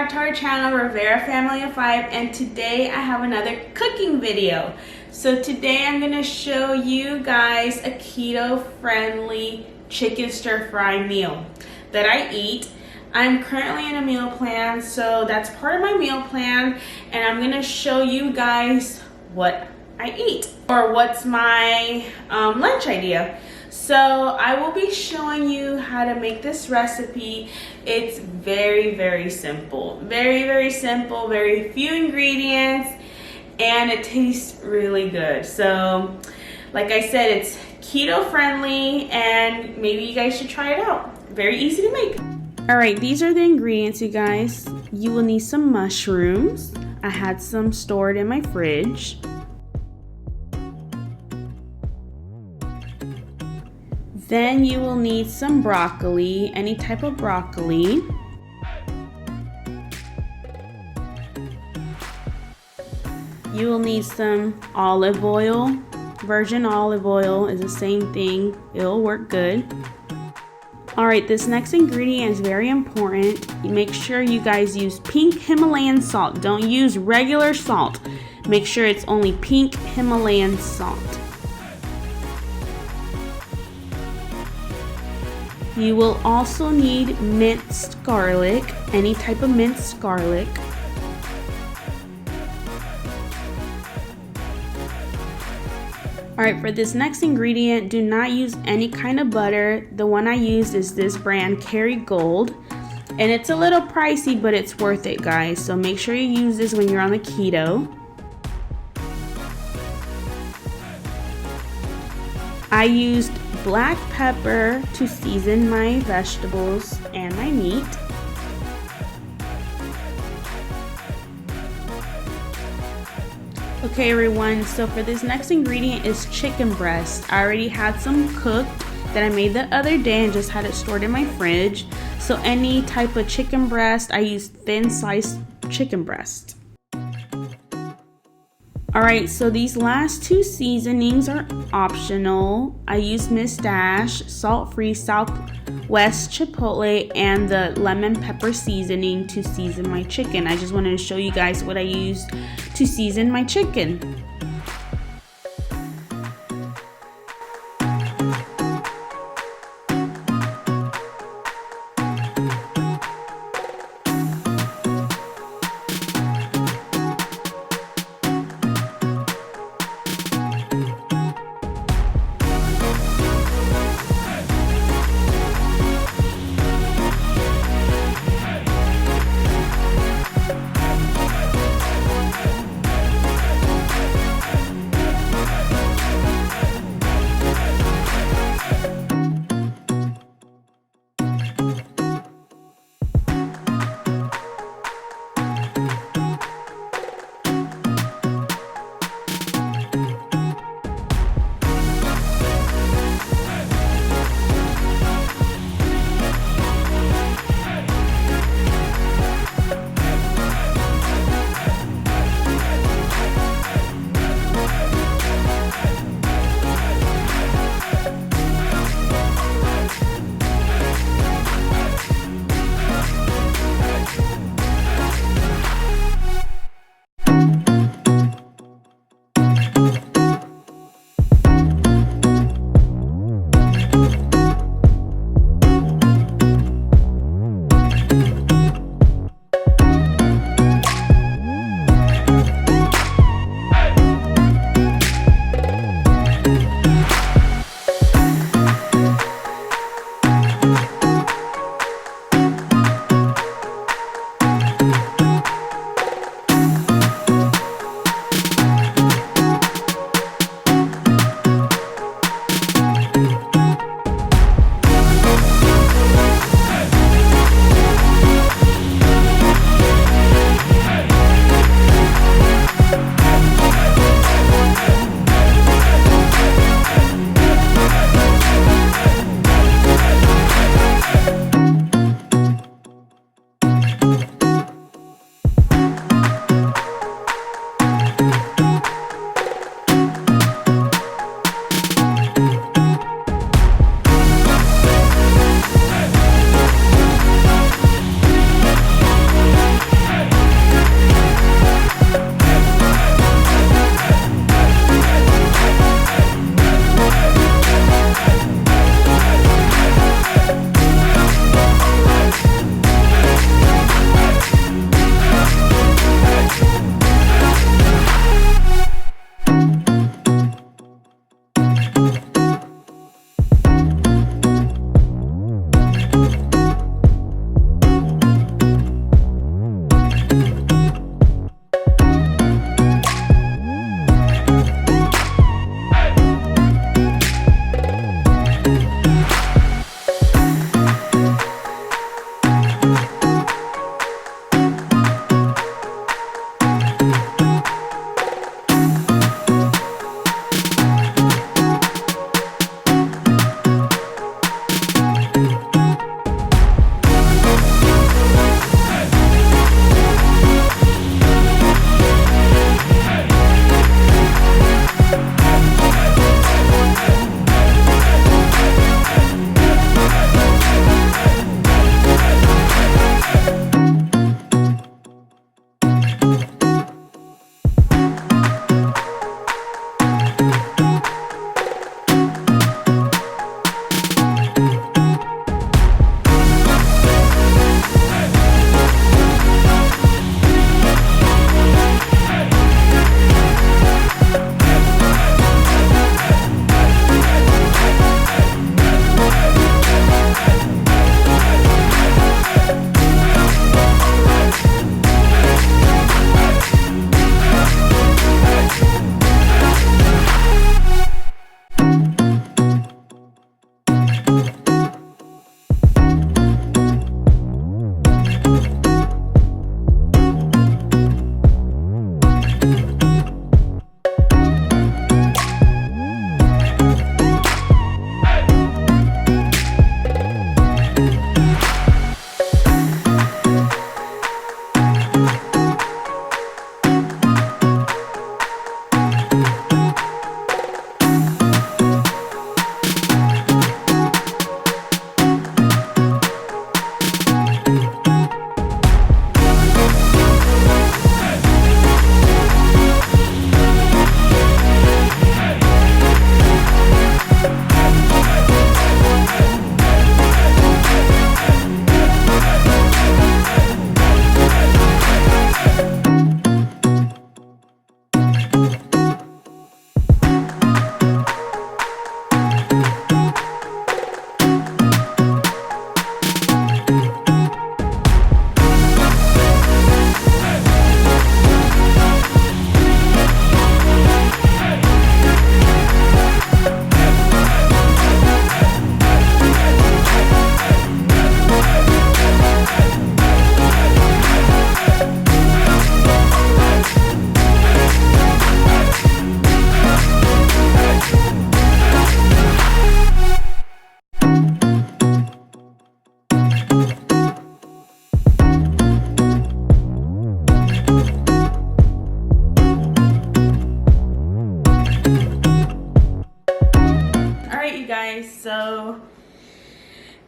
back to our channel, Rivera Family of 5, and today I have another cooking video. So today I'm going to show you guys a keto-friendly chicken stir-fry meal that I eat. I'm currently in a meal plan, so that's part of my meal plan, and I'm going to show you guys what I eat, or what's my lunch idea. So I will be showing you how to make this recipe. It's very simple, very simple, very few ingredients, and it tastes really good. So like I said, it's keto friendly, and maybe you guys should try it out. Very easy to make. All right, these are the ingredients, you guys. You will need some mushrooms. I had some stored in my fridge. Then you will need some broccoli, any type of broccoli. You will need some olive oil. Virgin olive oil is the same thing. It'll work good. All right, this next ingredient is very important. Make sure you guys use pink Himalayan salt. Don't use regular salt. Make sure it's only pink Himalayan salt. You will also need minced garlic, any type of minced garlic. Alright, for this next ingredient, do not use any kind of butter. The one I used is this brand, Kerrygold. And it's a little pricey, but it's worth it, guys. So make sure you use this when you're on the keto. I used black pepper to season my vegetables and my meat. Okay everyone, so for this next ingredient is chicken breast. I already had some cooked that I made the other day and just had it stored in my fridge. So any type of chicken breast, I use thin sliced chicken breast. Alright, so these last two seasonings are optional. I use Miss Dash, salt-free Southwest Chipotle, and the lemon pepper seasoning to season my chicken. I just wanted to show you guys what I used to season my chicken.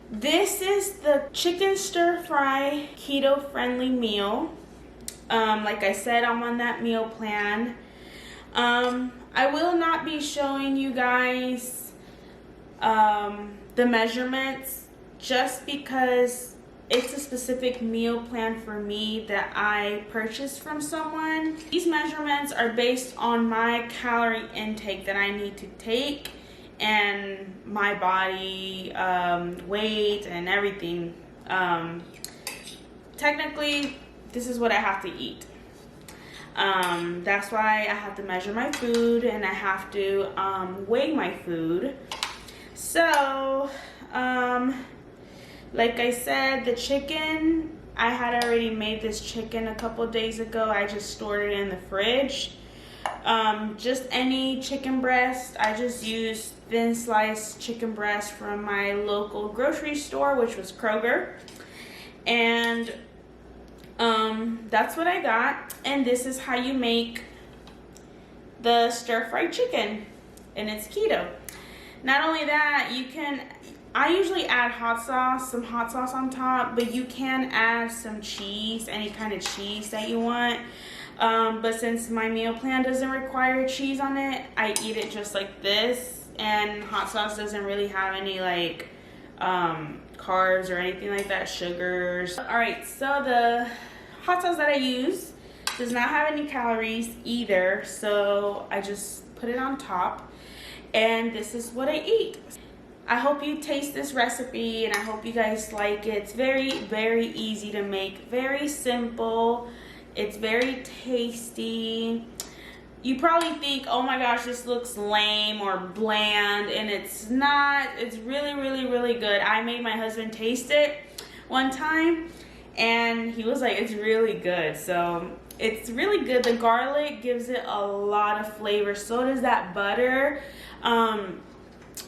This is the chicken stir fry keto friendly meal. Like I said, I'm on that meal plan. I will not be showing you guys the measurements just because it's a specific meal plan for me that I purchased from someone. These measurements are based on my calorie intake that I need to take and my body weight and everything. Technically, this is what I have to eat. That's why I have to measure my food and I have to weigh my food. So, like I said, the chicken, I had already made this chicken a couple days ago. I just stored it in the fridge. Just any chicken breast. I just used thin sliced chicken breast from my local grocery store, which was Kroger. And that's what I got. And this is how you make the stir-fried chicken, and it's keto. Not only that, I usually add some hot sauce on top, but you can add some cheese, any kind of cheese that you want. But since my meal plan doesn't require cheese on it, I eat it just like this, and hot sauce doesn't really have any like carbs or anything like that, sugars. All right, so the hot sauce that I use does not have any calories either, so I just put it on top, and this is what I eat. I hope you taste this recipe and I hope you guys like it. It's very, very easy to make, very simple. It's very tasty. You probably think, oh my gosh, this looks lame or bland, and it's not. It's really, really, really good. I made my husband taste it one time and he was like, it's really good. So it's really good. The garlic gives it a lot of flavor. So does that butter.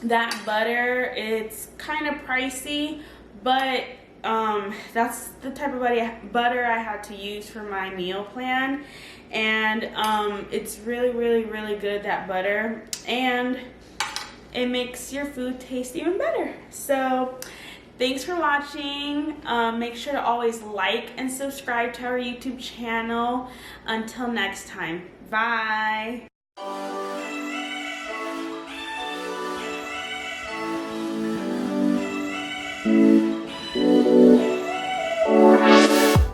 That butter, it's kind of pricey, but that's the type of butter I had to use for my meal plan, and it's really, really, really good, that butter, and it makes your food taste even better. So thanks for watching. Make sure to always like and subscribe to our YouTube channel. Until next time, bye.